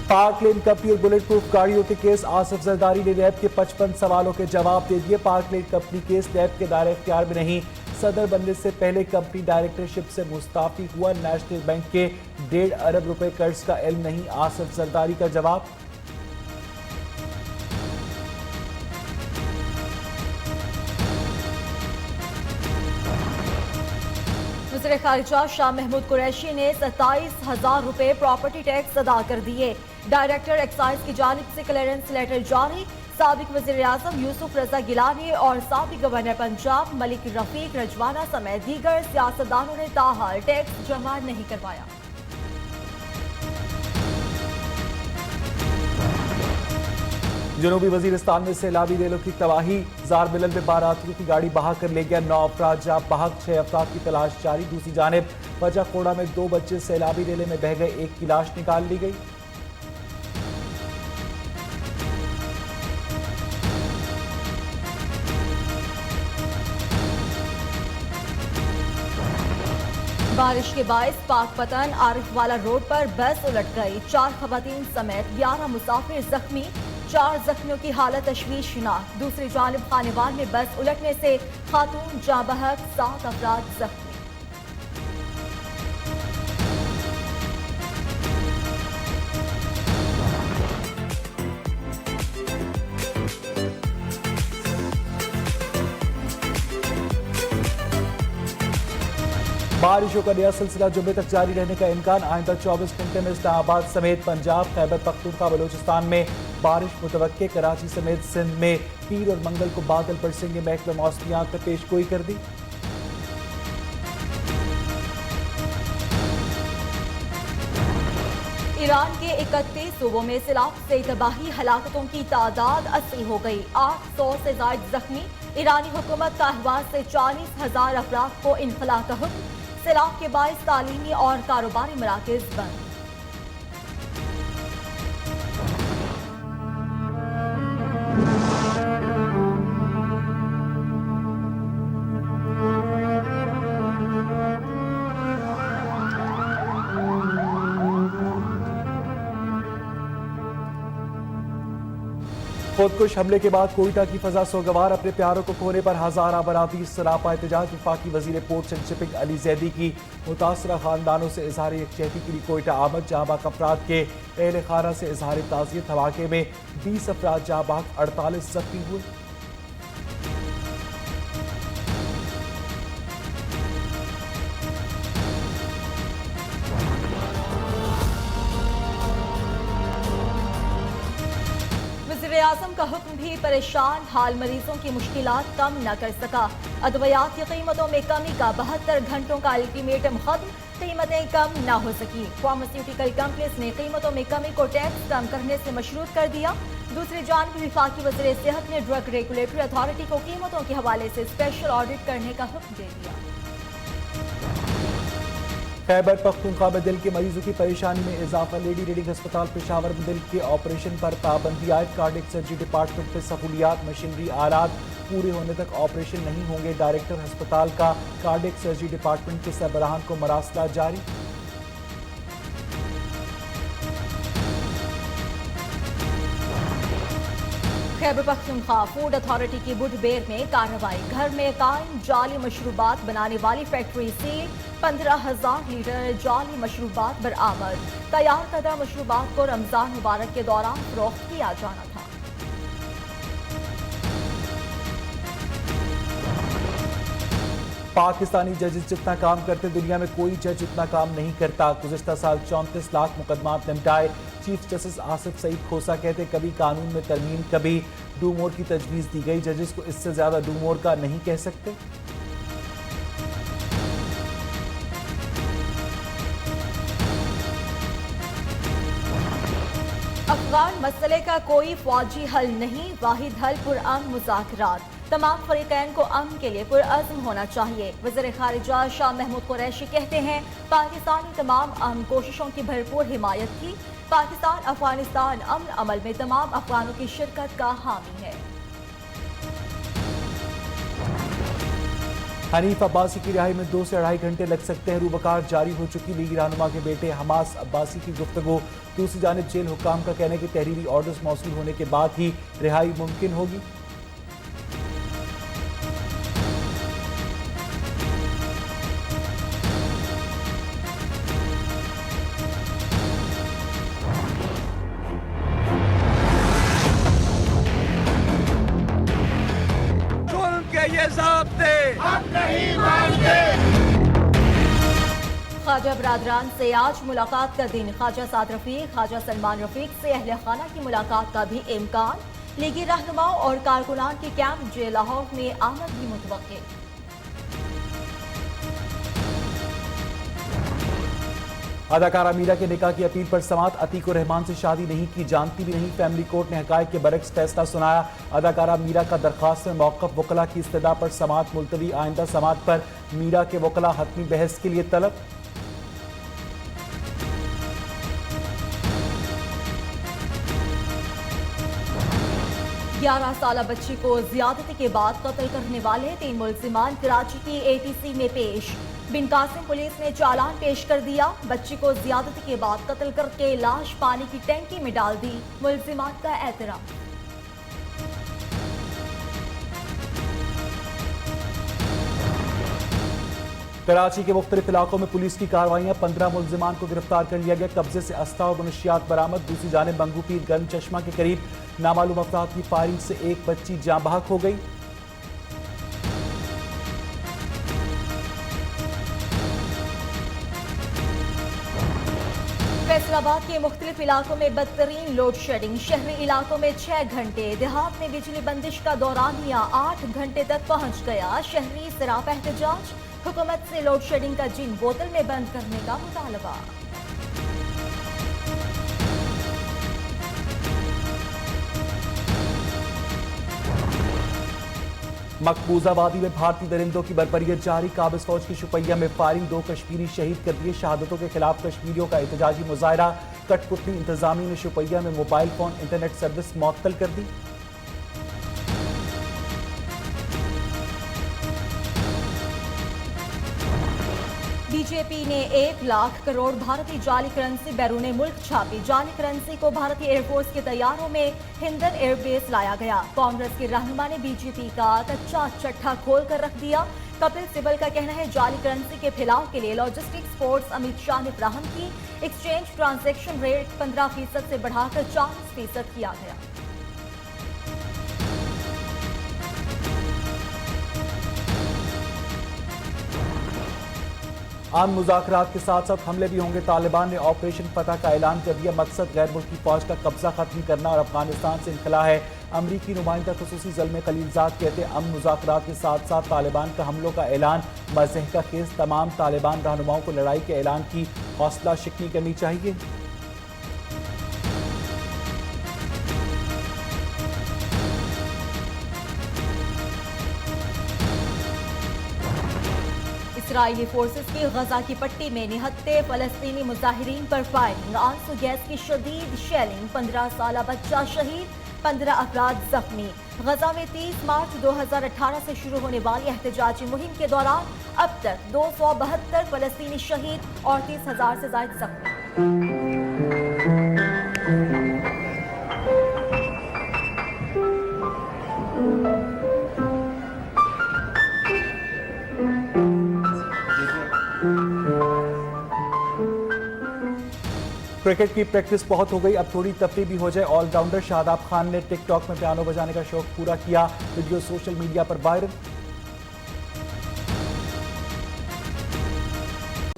Park لین company اور Bullet proof گاڑیوں کے کیس آصف زرداری نے نیب کے 55 سوالوں کے جواب دے دیے۔ پارک لین کمپنی کیس نیب کے دائرہ اختیار میں نہیں، صدر بننے سے پہلے کمپنی ڈائریکٹرشپ سے مستعفی ہوا۔ نیشنل بینک کے 1.5 ارب روپے قرض کا علم نہیں، آصف زرداری کا جواب۔ وزیر خارجہ شاہ محمود قریشی نے 27,000 روپے پراپرٹی ٹیکس ادا کر دیے۔ ڈائریکٹر ایکسائز کی جانب سے کلیئرنس لیٹر جاری۔ سابق وزیر اعظم یوسف رضا گیلانی اور سابق گورنر پنجاب ملک رفیق رجوانہ سمیت دیگر سیاستدانوں نے تاحال ٹیکس جمع نہیں کروایا۔ جنوبی وزیرستان میں سیلابی ریلوں کی تباہی، زار ملل میں باراتیوں کی گاڑی بہا کر لے گیا 9 افراد جاں بحق، 6 افراد کی تلاش جاری۔ دوسری جانب وجہ کوڑا میں 2 بچے سیلابی ریلے میں بہہ گئے، ایک کی لاش نکال لی گئی۔ بارش کے باعث پاک پتن عارف والا روڈ پر بس الٹ گئی، 4 خواتین سمیت 11 مسافر زخمی، 4 زخمیوں کی حالت تشویشناک۔ دوسری جانب خانیوال میں بس الٹنے سے خاتون جاں بحق، 7 افراد زخمی۔ بارشوں کا نیا سلسلہ جمعے تک جاری رہنے کا امکان، آئندہ 24 گھنٹے میں اسلام آباد سمیت پنجاب، خیبر پختونخوا، بلوچستان میں بارش متوقع۔ کراچی سمیت سندھ میں پیر اور منگل کو بادل برسیں گے، محکمہ موسمیات نے پیش گوئی کر دی۔ ایران کے 31 صوبوں میں سیلاب سے تباہی، ہلاکتوں کی تعداد 80 ہو گئی، 800 سے زائد زخمی۔ ایرانی حکومت کا احواز سے 40,000 افراد کو انخلاء کا حکم۔ سیلاب کے باعث تعلیمی اور کاروباری مراکز بند۔ خودکش حملے کے بعد کوئٹہ کی فضا سوگوار، اپنے پیاروں کو کھونے پر ہزارہ برادری سراپا احتجاج۔ وفاقی وزیر پورٹس اینڈ شپنگ علی زیدی کی متاثرہ خاندانوں سے اظہار یکجہتی کے لیے کوئٹہ آمد، جاں بحق افراد کے اہل خانہ سے اظہار تعزیت۔ دھماکے میں 20 افراد جاں بحق، 48 زخمی ہوئے۔ وزیراعظم کا حکم بھی پریشان حال مریضوں کی مشکلات کم نہ کر سکا۔ ادویات کی قیمتوں میں کمی کا 72 گھنٹوں کا الٹیمیٹم ختم، قیمتیں کم نہ ہو سکی۔ فارماسیوٹیکل کمپنیز نے قیمتوں میں کمی کو ٹیکس کم کرنے سے مشروط کر دیا۔ دوسری جانب وفاقی وزیر صحت نے ڈرگ ریگولیٹری اتھارٹی کو قیمتوں کے حوالے سے اسپیشل آڈٹ کرنے کا حکم دے دیا۔ خیبر پختونخوا میں دل کے مریضوں کی پریشانی میں اضافہ، لیڈی ریڈنگ ہسپتال پشاور میں دل کے آپریشن پر پابندی عائد، کارڈک سرجری ڈپارٹمنٹ میں سہولیات، مشینری آلات پورے ہونے تک آپریشن نہیں ہوں گے۔ ڈائریکٹر ہسپتال کا کارڈک سرجری ڈپارٹمنٹ کے سربراہان کو مراسلات جاری۔ خیبر پختونخوا فوڈ اتھارٹی کی بڈھ بیر میں کارروائی، گھر میں قائم جعلی مشروبات بنانے والی فیکٹری سیل، 15,000 لیٹر جعلی مشروبات برآمد۔ تیار کردہ مشروبات کو رمضان مبارک کے دوران فروخت کیا جانا تھا۔ پاکستانی ججز جتنا کام کرتے دنیا میں کوئی جج اتنا کام نہیں کرتا۔ گزشتہ سال 34 لاکھ مقدمات نمٹائے۔ چیف جسٹس آصف سعید کھوسا کہتے کبھی قانون میں ترمیم، کبھی ڈو مور کی تجویز دی گئی، ججز کو اس سے زیادہ ڈو مور کا نہیں کہہ سکتے۔ افغان مسئلے کا کوئی فوجی حل نہیں، واحد حل پرامن مذاکرات، تمام فریقین کو امن کے لیے پرعزم ہونا چاہیے۔ وزیر خارجہ شاہ محمود قریشی کہتے ہیں پاکستان نے تمام امن کوششوں کی بھرپور حمایت کی، پاکستان افغانستان امن عمل میں تمام افغانوں کی شرکت کا حامی ہے۔ حنیف عباسی کی رہائی میں 2 سے 2.5 گھنٹے لگ سکتے ہیں. روبکار جاری ہو چکی لیگی رہنما کے بیٹے حماس عباسی کی گفتگو. دوسری جانب جیل حکام کا کہنا ہے کہ تحریری آرڈرز موصول ہونے کے بعد ہی رہائی ممکن ہوگی. خواجہ برادران سے آج ملاقات کا دن. خواجہ سعد رفیق خواجہ سلمان رفیق سے اہل خانہ کی ملاقات کا بھی امکان. لیگی رہنماؤں اور کارکنان کی کیمپ جے لاہور میں آمد بھی متوقع. اداکارہ میرا کے نکاح کی اپیل پر سماعت. عتیق الرحمان سے شادی نہیں کی، جانتی بھی نہیں. فیملی کورٹ نے حقائق کے برعکس فیصلہ سنایا. اداکارہ میرا کا درخواست میں موقف وکلاء کی استدعا پر سماعت ملتوی. آئندہ سماعت پر میرا کے وکلاء حتمی بحث کے لیے طلب. گیارہ سالہ بچی کو زیادتی کے بعد قتل کرنے والے 3 ملزمان کراچی کی ATC میں پیش. بن قاسم پولیس نے چالان پیش کر دیا. بچی کو زیادتی کے بعد قتل کر کے لاش پانی کی ٹینکی میں ڈال دی. ملزمان کا اعتراف. کراچی کے مختلف علاقوں میں پولیس کی کارروائیاں. 15 ملزمان کو گرفتار کر لیا گیا. قبضے سے اسلحہ اور منشیات برآمد. دوسری جانب منگو پیر گرم چشمہ کے قریب نامعلوم افراد کی فائرنگ سے ایک بچی جاں بحق ہو گئی. فیصل آباد کے مختلف علاقوں میں بدترین لوڈ شیڈنگ. شہری علاقوں میں 6 گھنٹے، دیہات میں بجلی بندش کا دورانیہ 8 گھنٹے تک پہنچ گیا. شہری سراپا احتجاج. حکومت سے لوڈ شیڈنگ کا جن بوتل میں بند کرنے کا مطالبہ. مقبوضہ وادی میں بھارتی درندوں کی بربریت جاری. قابض فوج کی شپیہ میں فائرنگ. 2 کشمیری شہید کر دیے. شہادتوں کے خلاف کشمیریوں کا احتجاجی مظاہرہ. کٹ پتلی انتظامیہ نے شپیہ میں موبائل فون انٹرنیٹ سروس معطل کر دی. بی جے پی نے 1 لاکھ کروڑ بھارتی جعلی کرنسی بیرون ملک چھاپی. جعلی کرنسی کو بھارتی ایئر فورس کے طیاروں میں ہندن ایئر بیس لایا گیا. کانگریس کے رہنما نے بی جے پی کا کچا چٹھا کھول کر رکھ دیا. کپل سبل کا کہنا ہے جعلی کرنسی کے پھیلاؤ کے لیے لاجسٹکس فورس امت شاہ نے فراہم کی. ایکسچینج ٹرانزیکشن ریٹ 15% سے بڑھا کر 40% کیا گیا. عام مذاکرات کے ساتھ ساتھ حملے بھی ہوں گے. طالبان نے آپریشن فتح کا اعلان کر دیا. مقصد غیر ملکی فوج کا قبضہ ختم کرنا اور افغانستان سے انخلا ہے. امریکی نمائندہ خصوصی زلمے خلیلزاد کہتے ہیں امن مذاکرات کے ساتھ ساتھ طالبان کا حملوں کا اعلان مضحکہ خیز. تمام طالبان رہنماؤں کو لڑائی کے اعلان کی حوصلہ شکنی کرنی چاہیے. اسرائیلی فورسز کی غزہ کی پٹی میں نہتے فلسطینی مظاہرین پر فائرنگ. آنسو گیس کی شدید شیلنگ. 15 سالہ بچہ شہید، 15 افراد زخمی. غزہ میں 30 مارچ 2018 سے شروع ہونے والی احتجاجی مہم کے دوران اب تک 272 فلسطینی شہید اور 30,000 سے زائد زخمی. کرکٹ کی پریکٹس بہت ہو گئی، اب تھوڑی تفریح بھی ہو جائے. آل راؤنڈر شاداب خان نے ٹک ٹاک میں پیانو بجانے کا شوق پورا کیا. ویڈیو سوشل میڈیا پر وائرل.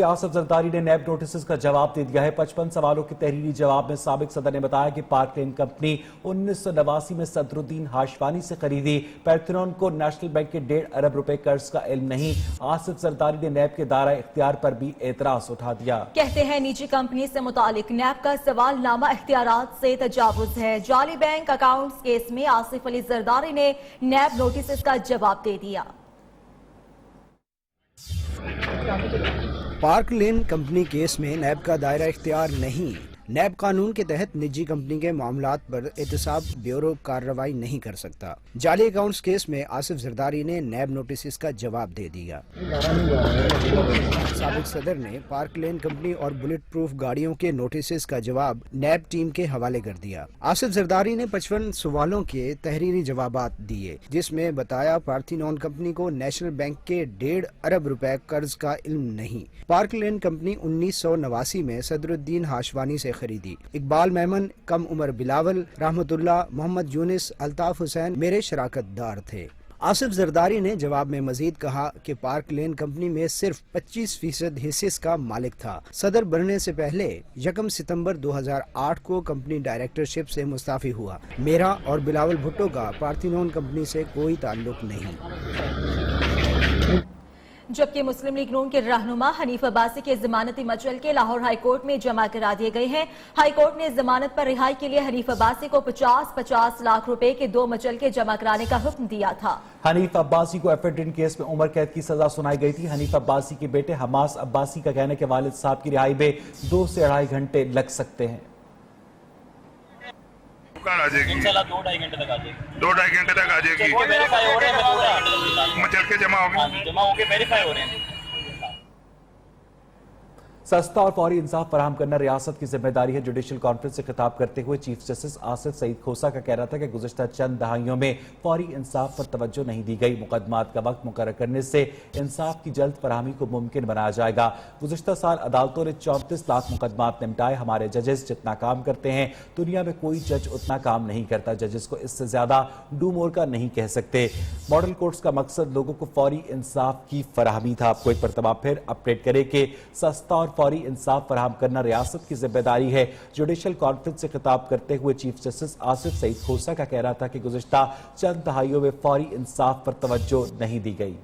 آصف زرداری نے نیب نوٹسز کا جواب دے دیا ہے. 55 سوالوں کے تحریری جواب میں سابق صدر نے بتایا کہ پارک لین کمپنی 1989 میں صدر الدین ہاشوانی سے خریدی. پیتھرون کو نیشنل بینک کے 1.5 ارب روپے قرض کا علم نہیں. آصف زرداری نے نیب کے دائرہ اختیار پر بھی اعتراض اٹھا دیا. کہتے ہیں نجی کمپنی سے متعلق نیب کا سوال نامہ اختیارات سے تجاوز ہے. جعلی بینک اکاؤنٹس کیس میں آصف علی زرداری نے نیب نوٹسز کا جواب دے دیا. پارک لین کمپنی کیس میں نیب کا دائرہ اختیار نہیں. نیب قانون کے تحت نجی کمپنی کے معاملات پر احتساب بیورو کارروائی نہیں کر سکتا۔ جعلی اکاؤنٹس کیس میں آصف زرداری نے نیب نوٹسز کا جواب دے دیا۔ سابق صدر نے پارک لین کمپنی اور بلٹ پروف گاڑیوں کے نوٹسز کا جواب نیب ٹیم کے حوالے کر دیا۔ آصف زرداری نے 55 سوالوں کے تحریری جوابات دیے، جس میں بتایا پارتھینون کمپنی کو نیشنل بینک کے 1.5 ارب روپے قرض کا علم نہیں۔ پارک لین کمپنی 1989 میں صدر الدین ہاشوانی سے خریدی۔ اقبال میمن، کم عمر بلاول، رحمت اللہ، محمد یونس، الطاف حسین میرے شراکت دار تھے۔ آصف زرداری نے جواب میں مزید کہا کہ پارک لین کمپنی میں صرف 25% حصص کا مالک تھا۔ صدر بننے سے پہلے 1 ستمبر 2008 کو کمپنی ڈائریکٹرشپ سے مستعفی ہوا۔ میرا اور بلاول بھٹو کا پارتھینون کمپنی سے کوئی تعلق نہیں۔ جبکہ مسلم لیگ نون کے رہنما حنیف عباسی کے ضمانتی مچلکے لاہور ہائی کورٹ میں جمع کرا دیے گئے ہیں۔ ہائی کورٹ نے ضمانت پر رہائی کے لیے حنیف عباسی کو 50 لاکھ روپے کے 2 مچلکے جمع کرانے کا حکم دیا تھا۔ حنیف عباسی کو ایفیڈرین کیس میں عمر قید کی سزا سنائی گئی تھی۔ حنیف عباسی کے بیٹے حماس عباسی کا کہنا ہے کہ والد صاحب کی رہائی میں 2 سے 2.5 گھنٹے لگ سکتے ہیں۔ انشاءاللہ 2-2.5 گھنٹے تک آ جائے گی۔ 2-2.5 گھنٹے تک آ جائے گی۔ ویریفائی ہو رہے ہیں، مچل کے جمع ہو کے ویریفائی ہو رہے ہیں۔ سستا اور فوری انصاف فراہم کرنا ریاست کی ذمہ داری ہے۔ جوڈیشل کانفرنس سے خطاب کرتے ہوئے چیف جسٹس آصف سعید کھوسا کا کہنا تھا کہ گزشتہ چند دہائیوں میں فوری انصاف پر توجہ نہیں دی گئی۔ مقدمات کا وقت مقرر کرنے سے انصاف کی جلد فراہمی کو ممکن بنایا جائے گا۔ گزشتہ سال عدالتوں نے 34 لاکھ مقدمات نمٹائے۔ ہمارے ججز جتنا کام کرتے ہیں دنیا میں کوئی جج اتنا کام نہیں کرتا۔ ججز کو اس سے زیادہ ڈو مور کا نہیں کہہ سکتے۔ ماڈل کورٹس کا مقصد لوگوں کو فوری انصاف کی فراہمی تھا۔ آپ کو ایک مرتبہ پھر اپڈیٹ کرے کہ سستا اور فوری انصاف فراہم کرنا ریاست کی ذمہ داری ہے۔ جوڈیشل کانفرنس سے خطاب کرتے ہوئے چیف جسٹس آصف سعید کھوسا کا کہہ رہا تھا کہ گزشتہ چند دہائیوں میں فوری انصاف پر توجہ نہیں دی گئی۔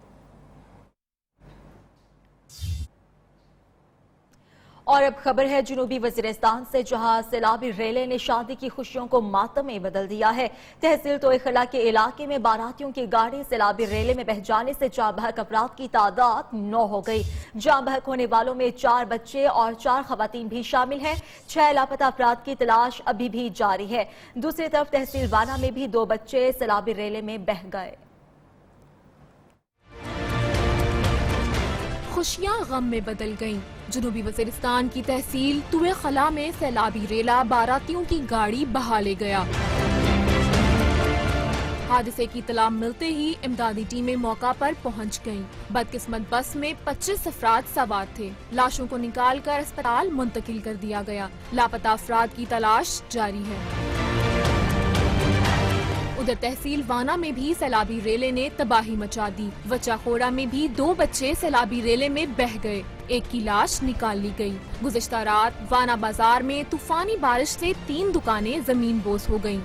اور اب خبر ہے جنوبی وزیرستان سے، جہاں سیلابی ریلے نے شادی کی خوشیوں کو ماتم میں بدل دیا ہے۔ تحصیل توئے خلا کے علاقے میں باراتیوں کی گاڑی سیلابی ریلے میں بہہ جانے سے جاں بحق افراد کی تعداد 9 ہو گئی۔ جاں بحق ہونے والوں میں 4 بچے اور 4 خواتین بھی شامل ہیں۔ 6 لاپتہ افراد کی تلاش ابھی بھی جاری ہے۔ دوسری طرف تحصیل وانا میں بھی 2 بچے سیلابی ریلے میں بہہ گئے۔ خوشیاں غم میں بدل گئیں۔ جنوبی وزیرستان کی تحصیل توئے خلا میں سیلابی ریلا باراتیوں کی گاڑی بہا لے گیا۔ حادثے کی اطلاع ملتے ہی امدادی ٹیمیں موقع پر پہنچ گئیں۔ بدقسمت بس میں 25 افراد سوار تھے۔ لاشوں کو نکال کر اسپتال منتقل کر دیا گیا۔ لاپتہ افراد کی تلاش جاری ہے۔ ادھر تحصیل وانا میں بھی سیلابی ریلے نے تباہی مچا دی۔ وچا خورا میں بھی 2 بچے سیلابی ریلے میں بہہ گئے۔ ایک کی لاش نکال لی گئی۔ گزشتہ رات وانا بازار میں طوفانی بارش سے 3 دکانیں زمین بوس ہو گئیں۔